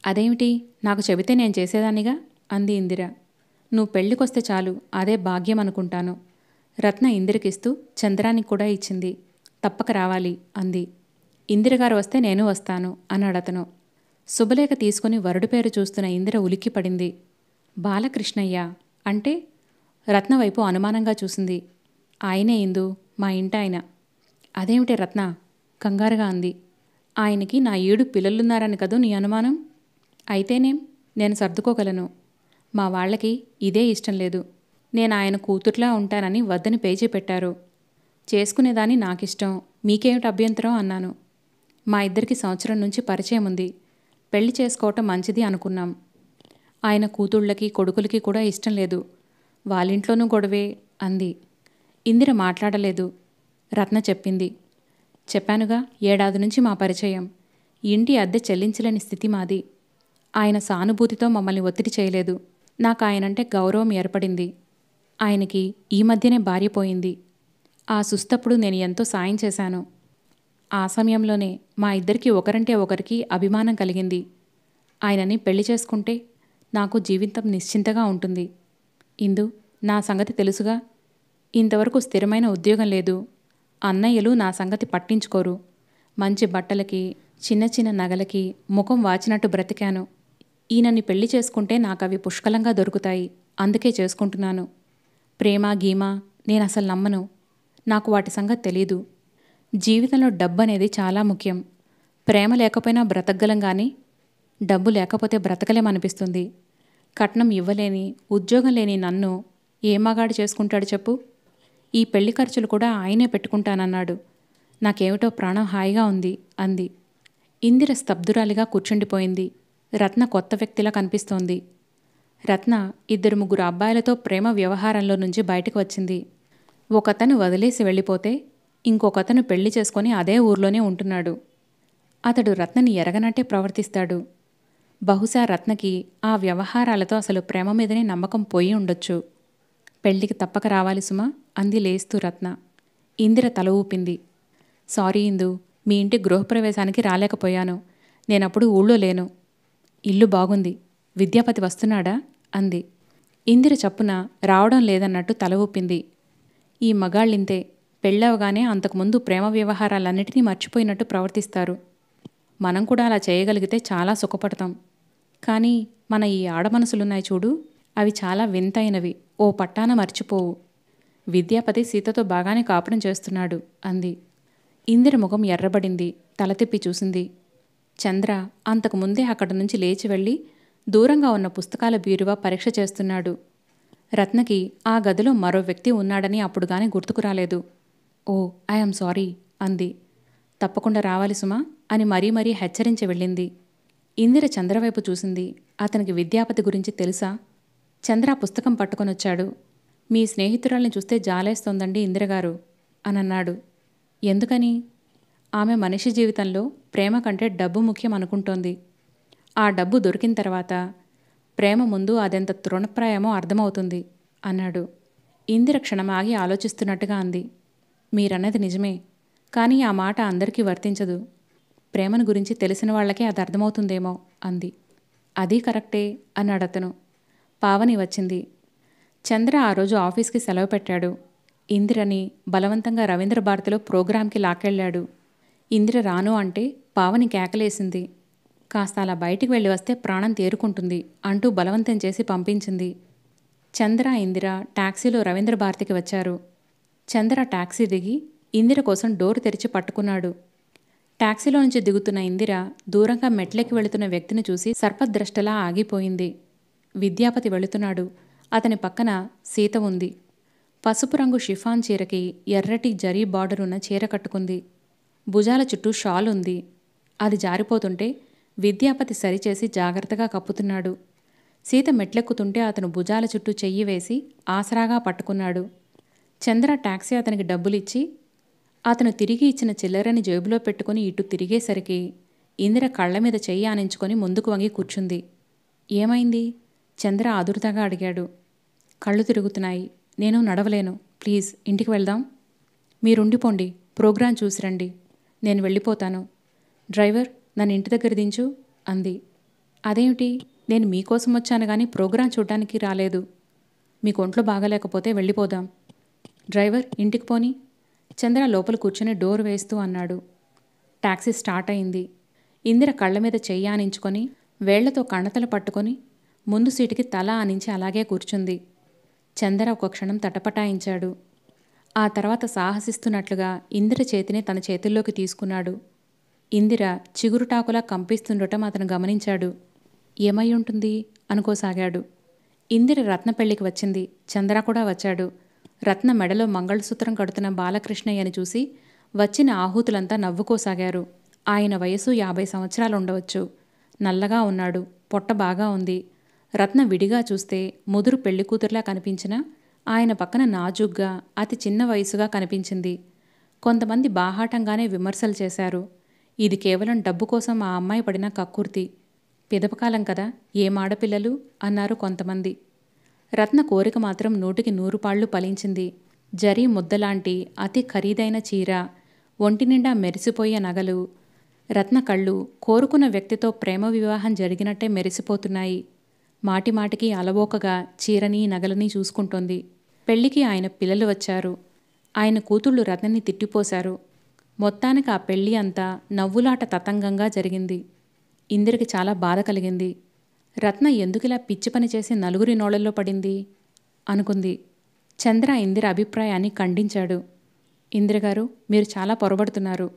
అదేమిటి, నాకు చెబితే నేను చేసేదానిగా అంది ఇందిర. నువ్వు పెళ్ళికొస్తే చాలు, అదే భాగ్యం అనుకుంటాను. రత్న ఇందిరకిస్తూ చంద్రానికి కూడా ఇచ్చింది. తప్పక రావాలి అంది. ఇందిరగారు వస్తే నేను వస్తాను అన్నాడతను. శుభలేఖ తీసుకుని వరుడి పేరు చూస్తున్న ఇందిర ఉలిక్కిపడింది. బాలకృష్ణయ్య అంటే? రత్న వైపు అనుమానంగా చూసింది. ఆయనే ఇందు, మా ఇంటాయన. అదేమిటి రత్న? కంగారుగా అంది. ఆయనకి నా 7 పిల్లలున్నారని కదూ నీ అనుమానం? అయితేనేం, నేను సర్దుకోగలను. మా వాళ్లకి ఇదే ఇష్టం లేదు. నేను ఆయన కూతుర్లా ఉంటానని వద్దని పేచీ పెట్టారు. చేసుకునేదాన్ని నాకిష్టం, మీకేమిటి అభ్యంతరం అన్నాను. మా ఇద్దరికి సంవత్సరం నుంచి పరిచయం ఉంది. పెళ్లి చేసుకోవటం మంచిది అనుకున్నాం. ఆయన కూతుళ్ళకి కొడుకులకి కూడా ఇష్టం లేదు. వాళ్ళింట్లోనూ గొడవే అంది. ఇందిర మాట్లాడలేదు. రత్న చెప్పింది. చెప్పానుగా, 7 ఏడాది నుంచి మా పరిచయం. ఇంటి అద్దె చెల్లించలేని స్థితి మాది. ఆయన సానుభూతితో మమ్మల్ని ఒత్తిడి చేయలేదు. నాకు ఆయనంటే గౌరవం ఏర్పడింది. ఆయనకి ఈ మధ్యనే భార్య పోయింది. ఆ సుస్తప్పుడు నేను ఎంతో సాయం చేశాను. ఆ సమయంలోనే మా ఇద్దరికీ ఒకరంటే ఒకరికి అభిమానం కలిగింది. ఆయనని పెళ్లి చేసుకుంటే నాకు జీవితం నిశ్చింతగా ఉంటుంది. ఇందు, నా సంగతి తెలుసుగా. ఇంతవరకు స్థిరమైన ఉద్యోగం లేదు. అన్నయ్యలు నా సంగతి పట్టించుకోరు. మంచి బట్టలకి, చిన్న చిన్న నగలకి ముఖం వాచినట్టు బ్రతికాను. ఈయనని పెళ్లి చేసుకుంటే నాకవి పుష్కలంగా దొరుకుతాయి. అందుకే చేసుకుంటున్నాను. ప్రేమ గీమా నేనసలు నమ్మను. నాకు వాటి సంగతి తెలీదు. జీవితంలో డబ్బనేది చాలా ముఖ్యం. ప్రేమ లేకపోయినా బ్రతకగలం గాని డబ్బు లేకపోతే బ్రతకలేమనిపిస్తుంది. కట్నం ఇవ్వలేని, ఉద్యోగం లేని నన్ను ఏ మగాడు చేసుకుంటాడు చెప్పు? ఈ పెళ్లి ఖర్చులు కూడా ఆయనే పెట్టుకుంటానన్నాడు. నాకేమిటో ప్రాణం హాయిగా ఉంది అంది. ఇందిర స్తబ్దురాలిగా కూర్చుండిపోయింది. రత్న కొత్త వ్యక్తిలా కనిపిస్తోంది. రత్న 2-3 అబ్బాయిలతో ప్రేమ వ్యవహారంలో నుంచి బయటకు వచ్చింది. ఒకతను వదిలేసి వెళ్ళిపోతే ఇంకొకతను పెళ్లి చేసుకొని అదే ఊర్లోనే ఉంటున్నాడు. అతడు రత్నని ఎరగనట్టే ప్రవర్తిస్తాడు. బహుశా రత్నకి ఆ వ్యవహారాలతో అసలు ప్రేమ మీదనే నమ్మకం పోయి ఉండొచ్చు. పెళ్లికి తప్పక రావాలి సుమా అంది లేస్తూ రత్న. ఇందిర తల ఊపింది. సారీ ఇందు, మీ ఇంటి గృహప్రవేశానికి రాలేకపోయాను. నేనప్పుడు ఊళ్ళో లేను. ఇల్లు బాగుంది. విద్యాపతి వస్తున్నాడా అంది. ఇందిర చప్పున రావడం లేదన్నట్టు తల ఊపింది. ఈ మగాళ్ళింతే. పెళ్ళవగానే అంతకుముందు ప్రేమ వ్యవహారాలన్నిటినీ మర్చిపోయినట్టు ప్రవర్తిస్తారు. మనం కూడా అలా చేయగలిగితే చాలా సుఖపడతాం. కానీ మన ఈ ఆడమనసులున్నాయి చూడు, అవి చాలా వింతైనవి. ఓ పట్టాన మర్చిపోవు. విద్యాపతి సీతతో బాగానే కాపురం చేస్తున్నాడు అంది. ఇందిర ముఖం ఎర్రబడింది. తల తిప్పి చూసింది. చంద్ర అంతకుముందే అక్కడి నుంచి లేచి వెళ్ళి దూరంగా ఉన్న పుస్తకాల బీరువా పరీక్ష చేస్తున్నాడు. రత్నకి ఆ గదిలో మరో వ్యక్తి ఉన్నాడని అప్పుడు గాని గుర్తుకు రాలేదు. ఓ, ఐఎమ్ సారీ అంది. తప్పకుండా రావాలి సుమా అని మరీ మరీ హెచ్చరించి వెళ్ళింది. ఇందిర చంద్రవైపు చూసింది. అతనికి విద్యాపతి గురించి తెలుసా? చంద్ర పుస్తకం పట్టుకొనొచ్చాడు. మీ స్నేహితురాల్ని చూస్తే జాలేస్తోందండి ఇందిరగారు అనన్నాడు. ఎందుకని? ఆమె మనిషి జీవితంలో ప్రేమ కంటే డబ్బు ముఖ్యం అనుకుంటోంది. ఆ డబ్బు దొరికిన తర్వాత ప్రేమ ముందు అదెంత తృణప్రాయమో అర్థమవుతుంది అన్నాడు. ఇందిర క్షణమాగి ఆలోచిస్తున్నట్టుగా అంది. మీరన్నది నిజమే. కానీ ఆ మాట అందరికీ వర్తించదు. ప్రేమను గురించి తెలిసిన వాళ్లకే అది అర్థమవుతుందేమో అంది. అదీ కరెక్టే అన్నాడతను. పావని వచ్చింది. చంద్ర ఆ రోజు ఆఫీస్కి సెలవు పెట్టాడు. ఇందిరని బలవంతంగా రవీంద్ర భారతిలో ప్రోగ్రాంకి లాక్కెళ్ళాడు. ఇందిర రాను అంటే పావని కేకలేసింది. కాస్త అలా బయటికి వెళ్ళి వస్తే ప్రాణం తేరుకుంటుంది అంటూ బలవంతం చేసి పంపించింది. చంద్ర, ఇందిర టాక్సీలో రవీంద్ర భారతికి వచ్చారు. చంద్ర టాక్సీ దిగి ఇందిర కోసం డోరు తెరిచి పట్టుకున్నాడు. టాక్సీలో నుంచి దిగుతున్న ఇందిర దూరంగా మెట్లెక్కి వెళుతున్న వ్యక్తిని చూసి సర్పద్రష్టలా ఆగిపోయింది. విద్యాపతి వెళుతున్నాడు. అతని పక్కన సీత ఉంది. పసుపు రంగు షిఫాన్ చీరకి ఎర్రటి జరీ బార్డరున్న చీర కట్టుకుంది. భుజాల చుట్టూ షాల్ ఉంది. అది జారిపోతుంటే విద్యాపతి సరిచేసి జాగ్రత్తగా కప్పుతున్నాడు. సీత మెట్లెక్కుతుంటే అతను భుజాల చుట్టూ చెయ్యి వేసి ఆసరాగా పట్టుకున్నాడు. చంద్ర టాక్సీ అతనికి డబ్బులిచ్చి అతను తిరిగి ఇచ్చిన చిల్లరని జేబులో పెట్టుకుని ఇటు తిరిగేసరికి ఇందిర కళ్ల మీద చెయ్యి ఆనించుకొని ముందుకు వంగి కూర్చుంది. ఏమైంది? చంద్ర ఆదుర్దాగా అడిగాడు. కళ్ళు తిరుగుతున్నాయి. నేను నడవలేను. ప్లీజ్ ఇంటికి వెళ్దాం. మీరుండిపోండి. ప్రోగ్రాం చూసిరండి. నేను వెళ్ళిపోతాను. డ్రైవర్, నన్ను ఇంటి దగ్గర దించు అంది. అదేమిటి? నేను మీకోసం వచ్చాను గాని ప్రోగ్రాం చూడ్డానికి రాలేదు. మీకు ఒంట్లో బాగాలేకపోతే వెళ్ళిపోదాం. డ్రైవర్, ఇంటికి పోని. చంద్ర లోపల కూర్చొని డోర్ వేస్తూ అన్నాడు. టాక్సీ స్టార్ట్ అయింది. ఇందిర కళ్ల మీద చెయ్యి ఆనించుకొని వేళ్లతో కణతలు పట్టుకొని ముందు సీటుకి తల ఆనించి అలాగే కూర్చుంది. చందర ఒక క్షణం తటపటాయించాడు. ఆ తర్వాత సాహసిస్తున్నట్లుగా ఇందిర చేతిని తన చేతుల్లోకి తీసుకున్నాడు. ఇందిర చిగురుటాకులా కంపిస్తుండటం అతను గమనించాడు. ఏమై ఉంటుంది అనుకోసాగాడు. ఇందిర రత్న పెళ్లికి వచ్చింది. చంద్ర కూడా వచ్చాడు. రత్న మెడలో మంగళసూత్రం కడుతున్న బాలకృష్ణయ్యని చూసి వచ్చిన ఆహూతులంతా నవ్వుకోసాగారు. ఆయన వయసు 50 సంవత్సరాలు ఉండవచ్చు. నల్లగా ఉన్నాడు. పొట్ట బాగా ఉంది. రత్న విడిగా చూస్తే ముదురు పెళ్లికూతురులా కనిపించినా ఆయన పక్కన నాజూగ్గా అతి చిన్న వయసుగా కనిపించింది. కొంతమంది బాహాటంగానే విమర్శలు చేశారు. ఇది కేవలం డబ్బు కోసం ఆ అమ్మాయి పడిన కక్కుర్తి. పిదపకాలం కదా, ఏం ఆడపిల్లలు అన్నారు కొంతమంది. రత్న కోరిక మాత్రం 100కి 100 పాళ్ళు ఫలించింది. జరీ ముద్దలాంటి అతి ఖరీదైన చీర, ఒంటినిండా మెరిసిపోయే నగలు. రత్న కళ్ళు కోరుకున్న వ్యక్తితో ప్రేమ వివాహం జరిగినట్టే మెరిసిపోతున్నాయి. మాటిమాటికి అలవోకగా చీరని నగలని చూసుకుంటోంది. పెళ్లికి ఆయన పిల్లలు వచ్చారు. ఆయన కూతుళ్ళు రత్నని తిట్టిపోశారు. మొత్తానికి ఆ పెళ్లి అంతా నవ్వులాట తతంగంగా జరిగింది. ఇందిరకి చాలా బాధ కలిగింది. రత్న ఎందుకిలా పిచ్చి పని చేసి నలుగురి నోళ్లలో పడింది అనుకుంది. చంద్ర ఇందిర అభిప్రాయాన్ని ఖండించాడు. ఇందిరగారు, మీరు చాలా పొరబడుతున్నారు.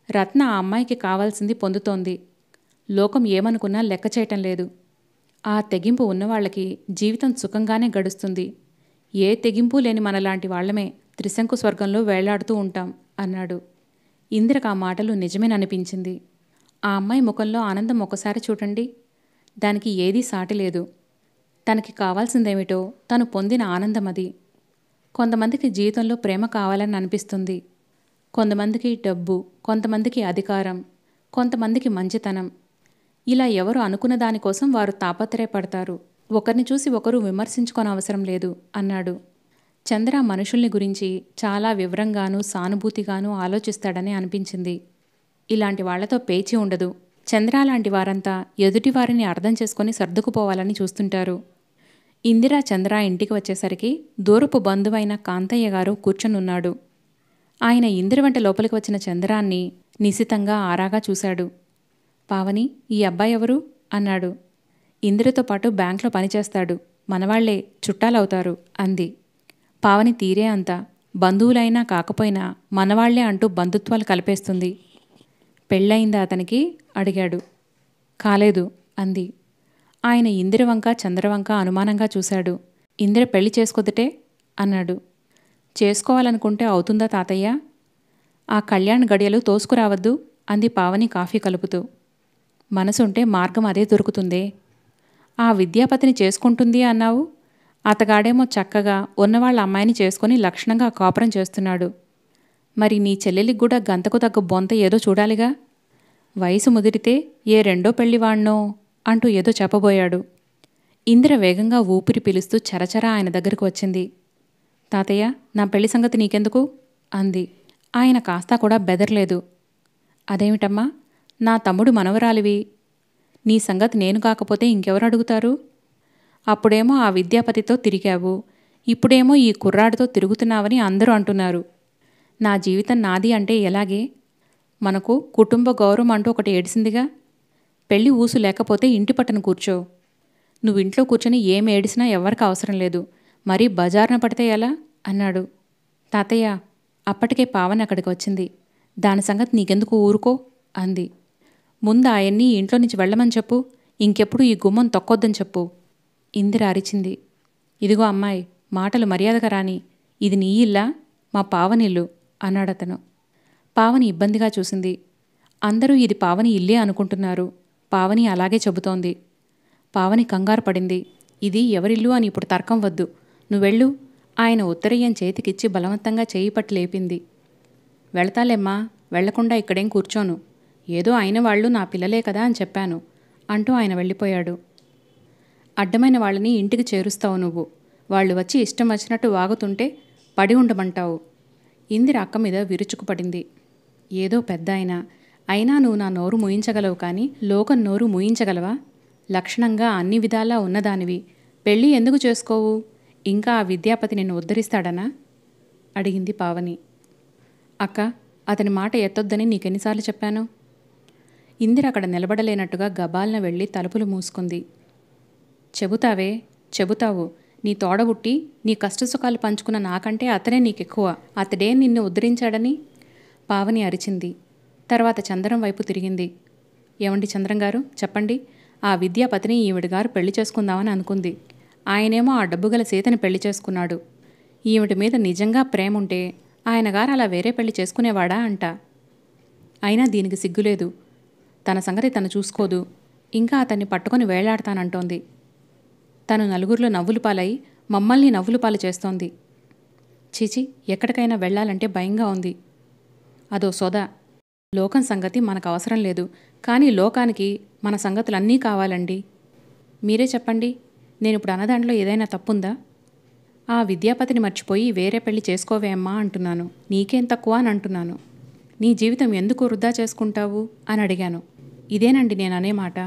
రత్న ఆ అమ్మాయికి కావాల్సింది పొందుతోంది. లోకం ఏమనుకున్నా లెక్క చేయటం లేదు. ఆ తెగింపు ఉన్నవాళ్లకి జీవితం సుఖంగానే గడుస్తుంది. ఏ తెగింపు లేని మనలాంటి వాళ్లమే త్రిశంకు స్వర్గంలో వేళ్లాడుతూ ఉంటాం అన్నాడు. ఇందిరకు ఆ మాటలు నిజమేననిపించింది. ఆ అమ్మాయి ముఖంలో ఆనందం ఒకసారి చూడండి. దానికి ఏదీ సాటిలేదు. తనకి కావాల్సిందేమిటో తను పొందిన ఆనందం అది. కొంతమందికి జీవితంలో ప్రేమ కావాలని అనిపిస్తుంది. కొంతమందికి డబ్బు, కొంతమందికి అధికారం, కొంతమందికి మంచితనం. ఇలా ఎవరు అనుకున్న దానికోసం వారు తాపత్రయపడతారు. ఒకరిని చూసి ఒకరు విమర్శించుకోనవసరం లేదు అన్నాడు. చంద్ర మనుషుల్ని గురించి చాలా వివరంగానూ సానుభూతిగానూ ఆలోచిస్తాడని అనిపించింది. ఇలాంటి వాళ్లతో పేచీ ఉండదు. చంద్ర లాంటి వారంతా ఎదుటివారిని అర్థం చేసుకొని సర్దుకుపోవాలని చూస్తుంటారు. ఇందిరా చంద్ర ఇంటికి వచ్చేసరికి దూరపు బంధువైన కాంతయ్య గారు కూర్చొనున్నాడు. ఆయన ఇందిర వెంట లోపలికి వచ్చిన చంద్రాన్ని నిశితంగా ఆరాగా చూశాడు. పావని, ఈ అబ్బాయి ఎవరు అన్నాడు. ఇందిరతో పాటు బ్యాంక్లో పనిచేస్తాడు. మనవాళ్లే, చుట్టాలవుతారు అంది. పావని తీరే అంతా బంధువులైనా కాకపోయినా మనవాళ్లే అంటూ బంధుత్వాలు కలిపేస్తుంది. పెళ్ళయిందా అతనికి అడిగాడు. కాలేదు అంది. ఆయన ఇందిర వంక చంద్రవంక అనుమానంగా చూశాడు. ఇందిర పెళ్లి చేసుకోదటే అన్నాడు. చేసుకోవాలనుకుంటే అవుతుందా తాతయ్య? ఆ కళ్యాణ్ గడియలు తోసుకురావద్దు అంది పావని కాఫీ కలుపుతూ. మనసుంటే మార్గం అదే దొరుకుతుందే. ఆ విద్యాపతిని చేసుకుంటుంది అన్నావు. అతగాడేమో చక్కగా ఉన్నవాళ్ల అమ్మాయిని చేసుకుని లక్షణంగా కాపురం చేస్తున్నాడు. మరి నీ చెల్లెలికి కూడా గంతకు తగ్గ బొంత ఏదో చూడాలిగా. వయసు ముదిరితే ఏ రెండో పెళ్లివాణ్ణో అంటూ ఏదో చెప్పబోయాడు. ఇందిర వేగంగా ఊపిరి పీలుస్తూ చరచరా ఆయన దగ్గరకు వచ్చింది. తాతయ్య, నా పెళ్లి సంగతి నీకెందుకు అంది. ఆయన కాస్తా కూడా బెదర్లేదు. అదేమిటమ్మా, నా తమ్ముడు మనవరాలివి. నీ సంగతి నేను కాకపోతే ఇంకెవరు అడుగుతారు? అప్పుడేమో ఆ విద్యాపతితో తిరిగావు, ఇప్పుడేమో ఈ కుర్రాడితో తిరుగుతున్నావని అందరూ అంటున్నారు. నా జీవితం నాది అంటే ఎలాగే? మనకు కుటుంబ గౌరవం అంటూ ఒకటి ఏడిసిందిగా. పెళ్లి ఊసు లేకపోతే ఇంటి పట్టున కూర్చో. నువ్వింట్లో కూర్చొని ఏం ఏడిసినా ఎవరికి అవసరం లేదు. మరీ బజారున పడితే ఎలా అన్నాడు. తాతయ్య, అప్పటికే పావని అక్కడికి వచ్చింది. దాని సంగతి నీకెందుకు ఊరుకో అంది. ముందు ఆయన్ని ఇంట్లో నుంచి వెళ్ళమని చెప్పు. ఇంకెప్పుడు ఈ గుమ్మం తొక్కొద్దని చెప్పు. ఇందిర అరిచింది. ఇదిగో అమ్మాయి, మాటలు మర్యాదగా రాని. ఇది నీ ఇల్లా, మా పావనిల్లు అన్నాడతను. పావని ఇబ్బందిగా చూసింది. అందరూ ఇది పావని ఇల్లే అనుకుంటున్నారు. పావని అలాగే చెబుతోంది. పావని కంగారు పడింది. ఇది ఎవరిల్లు అని ఇప్పుడు తర్కం వద్దు, నువ్వెళ్ళు. ఆయన ఉత్తరీయం చేతికిచ్చి బలవంతంగా చేయి పట్టి లేపింది. వెళతాలేమ్మా, వెళ్లకుండా ఇక్కడేం కూర్చోను. ఏదో అయిన వాళ్ళు నా పిల్లలే కదా అని చెప్పాను అంటూ ఆయన వెళ్ళిపోయాడు. అడ్డమైన వాళ్ళని ఇంటికి చేరుస్తావు నువ్వు. వాళ్ళు వచ్చి ఇష్టం వచ్చినట్టు వాగుతుంటే పడి ఉండమంటావు. ఇందిర అక్క మీద విరుచుకుపడింది. ఏదో పెద్ద అయినా నువ్వు నా నోరు మూయించగలవు కానీ లోకం నోరు మూయించగలవా? లక్షణంగా అన్ని విధాలా ఉన్నదానివి. పెళ్ళి ఎందుకు చేసుకోవు? ఇంకా ఆ విద్యాపతి నిన్ను ఉద్ధరిస్తాడనా అడిగింది పావని. అక్క, అతని మాట ఎత్తొద్దని నీకెన్నిసార్లు చెప్పాను? ఇందిర అక్కడ నిలబడలేనట్టుగా గబాల్న వెళ్ళి తలుపులు మూసుకుంది. చెబుతావే, చెబుతావు. నీ తోడబుట్టి నీ కష్టసుఖాలు పంచుకున్న నాకంటే అతనే నీకెక్కువ. అతడే నిన్ను ఉద్ధరించాడని పావని అరిచింది. తర్వాత చంద్రం వైపు తిరిగింది. ఏమండి చంద్రం గారు, చెప్పండి. ఆ విద్యాపతిని ఈవిడగారు పెళ్లి చేసుకుందామని అనుకుంది. ఆయనేమో ఆ డబ్బుగల సీతని పెళ్లి చేసుకున్నాడు. ఈవిడ మీద నిజంగా ప్రేముంటే ఆయనగారు అలా వేరే పెళ్లి చేసుకునేవాడా అంట. అయినా దీనికి సిగ్గులేదు. తన సంగతి తను చూసుకోదు. ఇంకా అతన్ని పట్టుకొని వేళ్లాడతానంటోంది. తను నలుగురిలో నవ్వులు పాలై మమ్మల్ని నవ్వులు పాలు చేస్తోంది. చీచి, ఎక్కడికైనా వెళ్లాలంటే భయంగా ఉంది. అదో సొద. లోకం సంగతి మనకు అవసరం లేదు, కానీ లోకానికి మన సంగతులన్నీ కావాలండి. మీరే చెప్పండి, నేనిప్పుడు అన్నదాంట్లో ఏదైనా తప్పుందా? ఆ విద్యాపతిని మర్చిపోయి వేరే పెళ్లి చేసుకోవే అమ్మా అంటున్నాను. నీకేం తక్కువ అని అంటున్నాను. నీ జీవితం ఎందుకు వృధా చేసుకుంటావు అని అడిగాను. ఇదేనండి నేననే మాట.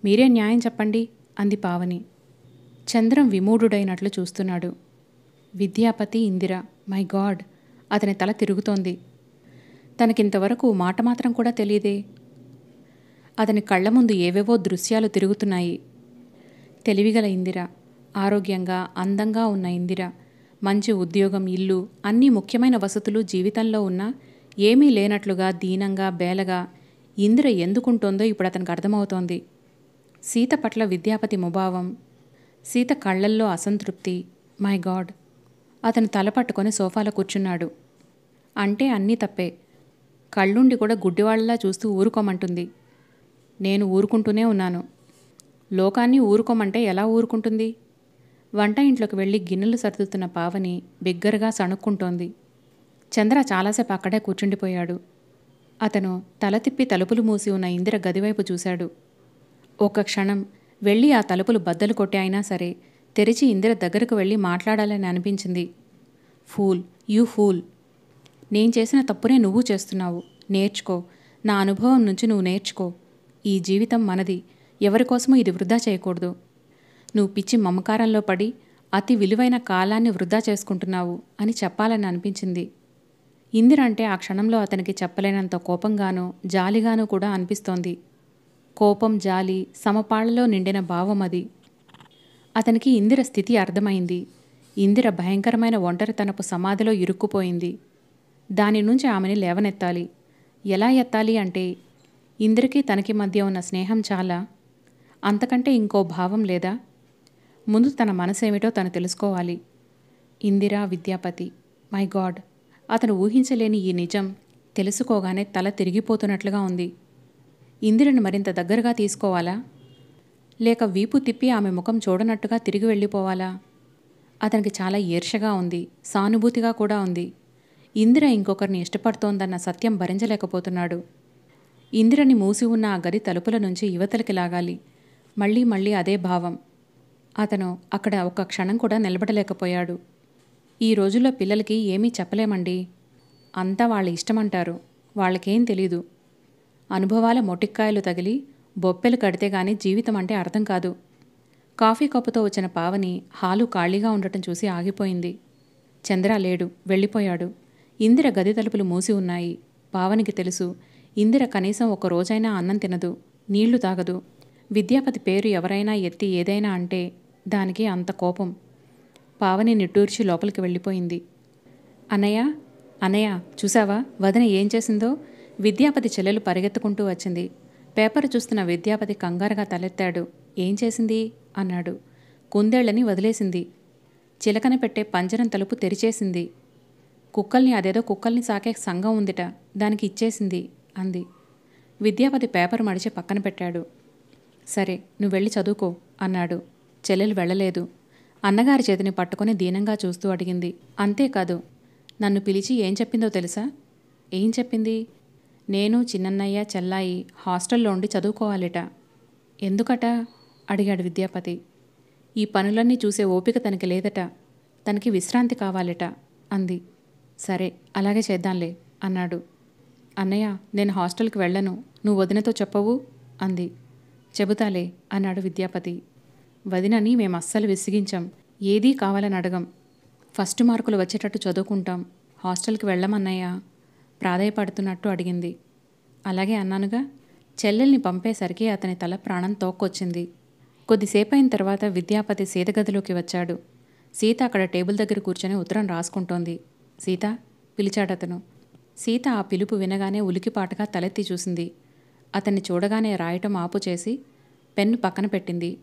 మీరే న్యాయం చెప్పండి అంది పావని. చంద్రం విమూఢుడైనట్లు చూస్తున్నాడు. విద్యాపతి, ఇందిర, మై గాడ్, అతని తల తిరుగుతోంది. తనకింతవరకు మాట మాత్రం కూడా తెలియదే. అతని కళ్ల ముందు ఏవేవో దృశ్యాలు తిరుగుతున్నాయి. తెలివిగల ఇందిర, ఆరోగ్యంగా అందంగా ఉన్న ఇందిర, మంచి ఉద్యోగం, ఇల్లు, అన్ని ముఖ్యమైన వసతులు జీవితంలో ఉన్నా ఏమీ లేనట్లుగా దీనంగా బేలగా ఇందిర ఎందుకుంటోందో ఇప్పుడు అతనికి అర్థమవుతోంది. సీత పట్ల విద్యాపతి ముభావం, సీత కళ్లల్లో అసంతృప్తి. My God. అతను తల పట్టుకొని సోఫాలో కూర్చున్నాడు. అంటే అన్నీ తప్పే. కళ్ళుండి కూడా గుడ్డివాళ్లలా చూస్తూ ఊరుకోమంటుంది. నేను ఊరుకుంటూనే ఉన్నాను. లోకాన్ని ఊరుకోమంటే ఎలా ఊరుకుంటుంది? వంట ఇంట్లోకి వెళ్ళి గిన్నెలు సర్దుతున్న పావని బిగ్గరగా సణుక్కుంటోంది. చంద్ర చాలాసేపు అక్కడే కూర్చుండిపోయాడు. అతను తల తిప్పి తలుపులు మూసి ఉన్న ఇందిర గదివైపు చూశాడు. ఒక్క క్షణం వెళ్ళి ఆ తలుపులు బద్దలు కొట్టి అయినా సరే తెరిచి ఇందిర దగ్గరకు వెళ్ళి మాట్లాడాలని అనిపించింది. Fool, you fool. నేను చేసిన తప్పునే నువ్వు చేస్తున్నావు. నేర్చుకో. నా అనుభవం నుంచి నువ్వు నేర్చుకో. ఈ జీవితం మనది. ఎవరికోసమూ ఇది వృధా చేయకూడదు. నువ్వు పిచ్చి మమకారంలో పడి అతి విలువైన కాలాన్ని వృధా చేసుకుంటున్నావు అని చెప్పాలని అనిపించింది. ఇందిర అంటే ఆ క్షణంలో అతనికి చెప్పలేనంత కోపంగానూ జాలిగానూ కూడా అనిపిస్తోంది. కోపం, జాలి సమపాళ్లలో నిండిన భావం అది. అతనికి ఇందిర స్థితి అర్థమైంది. ఇందిర భయంకరమైన ఒంటరితనపు సమాధిలో ఇరుక్కుపోయింది. దాని నుంచి ఆమెని లేవనెత్తాలి. ఎలా ఎత్తాలి అంటే, ఇందిరకి తనకి మధ్య ఉన్న స్నేహం చాలా? అంతకంటే ఇంకో భావం లేదా? ముందు తన మనసేమిటో తను తెలుసుకోవాలి. Indira, Vidyapati, my God. అతను ఊహించలేని ఈ నిజం తెలుసుకోగానే తల తిరిగిపోతున్నట్లుగా ఉంది. ఇందిరను మరింత దగ్గరగా తీసుకోవాలా? లేక వీపు తిప్పి ఆమె ముఖం చూడనట్టుగా తిరిగి వెళ్ళిపోవాలా? అతనికి చాలా ఈర్ష్యగా ఉంది, సానుభూతిగా కూడా ఉంది. ఇందిర ఇంకొకరిని ఇష్టపడుతోందన్న సత్యం భరించలేకపోతున్నాడు. ఇందిరని మూసి ఉన్న ఆ గది తలుపుల నుంచి యువతలకి లాగాలి. మళ్ళీ మళ్ళీ అదే భావం. అతను అక్కడ ఒక్క క్షణం కూడా నిలబడలేకపోయాడు. ఈ రోజుల్లో పిల్లలకి ఏమీ చెప్పలేమండి. అంతా వాళ్ళ ఇష్టమంటారు. వాళ్ళకేం తెలీదు. అనుభవాల మొటిక్కాయలు తగిలి బొప్పెలు కడితే గాని జీవితం అంటే అర్థం కాదు. కాఫీ కప్పుతో వచ్చిన పావని హాలు ఖాళీగా ఉండటం చూసి ఆగిపోయింది. చంద్ర లేడు, వెళ్ళిపోయాడు. ఇందిర గది తలుపులు మూసి ఉన్నాయి. పావనికి తెలుసు, ఇందిర కనీసం ఒక రోజైనా అన్నం తినదు, నీళ్లు తాగదు. విద్యాపతి పేరు ఎవరైనా ఎత్తి ఏదైనా అంటే దానికి అంత కోపం. పావని నిట్టూర్చి లోపలికి వెళ్ళిపోయింది. అన్నయ్య, అన్నయ్య, చూసావా వదిన ఏం చేసిందో? విద్యాపతి చెల్లెలు పరిగెత్తుకుంటూ వచ్చింది. పేపర్ చూస్తున్న విద్యాపతి కంగారుగా తలెత్తాడు. ఏం చేసింది అన్నాడు. కుందేళ్లని వదిలేసింది. చిలకన పెట్టే పంజరం తలుపు తెరిచేసింది. కుక్కల్ని సాకే సంఘం ఉందిట, దానికి ఇచ్చేసింది అంది. విద్యాపతి పేపర్ మడిచి పక్కన పెట్టాడు. సరే, నువ్వు వెళ్ళి చదువుకో అన్నాడు. చెల్లెలు వెళ్ళలేదు. అన్నగారి చేతిని పట్టుకొని దీనంగా చూస్తూ అడిగింది. అంతేకాదు, నన్ను పిలిచి ఏం చెప్పిందో తెలుసా? ఏం చెప్పింది? నేను, చిన్నన్నయ్య, చెల్లాయి హాస్టల్లో ఉండి చదువుకోవాలిట. ఎందుకట అడిగాడు విద్యాపతి. ఈ పనులన్నీ చూసే ఓపిక తనకి లేదట. తనకి విశ్రాంతి కావాలిట అంది. సరే, అలాగే చేద్దాంలే అన్నాడు. అన్నయ్య, నేను హాస్టల్కి వెళ్ళను, నువ్వు వదినతో చెప్పవు అంది. చెబుతాలే అన్నాడు విద్యాపతి. వదినని మేము అస్సలు విసిగించాం. ఏదీ కావాలని అడగం. ఫస్ట్ మార్కులు వచ్చేటట్టు చదువుకుంటాం. హాస్టల్కి వెళ్ళమన్నయ్య ప్రాధేయపడుతున్నట్టు అడిగింది. అలాగే అన్నానుగా. చెల్లెల్ని పంపేసరికి అతని తల ప్రాణం తోక్కొచ్చింది. కొద్దిసేపైన తర్వాత విద్యాపతి సీతగదిలోకి వచ్చాడు. సీత అక్కడ టేబుల్ దగ్గర కూర్చొని ఉత్తరం రాసుకుంటోంది. సీత పిలిచాడతను. సీత ఆ పిలుపు వినగానే ఉలికిపాటుగా తలెత్తి చూసింది. అతన్ని చూడగానే రాయటం ఆపు చేసి పెన్ను పక్కన పెట్టింది.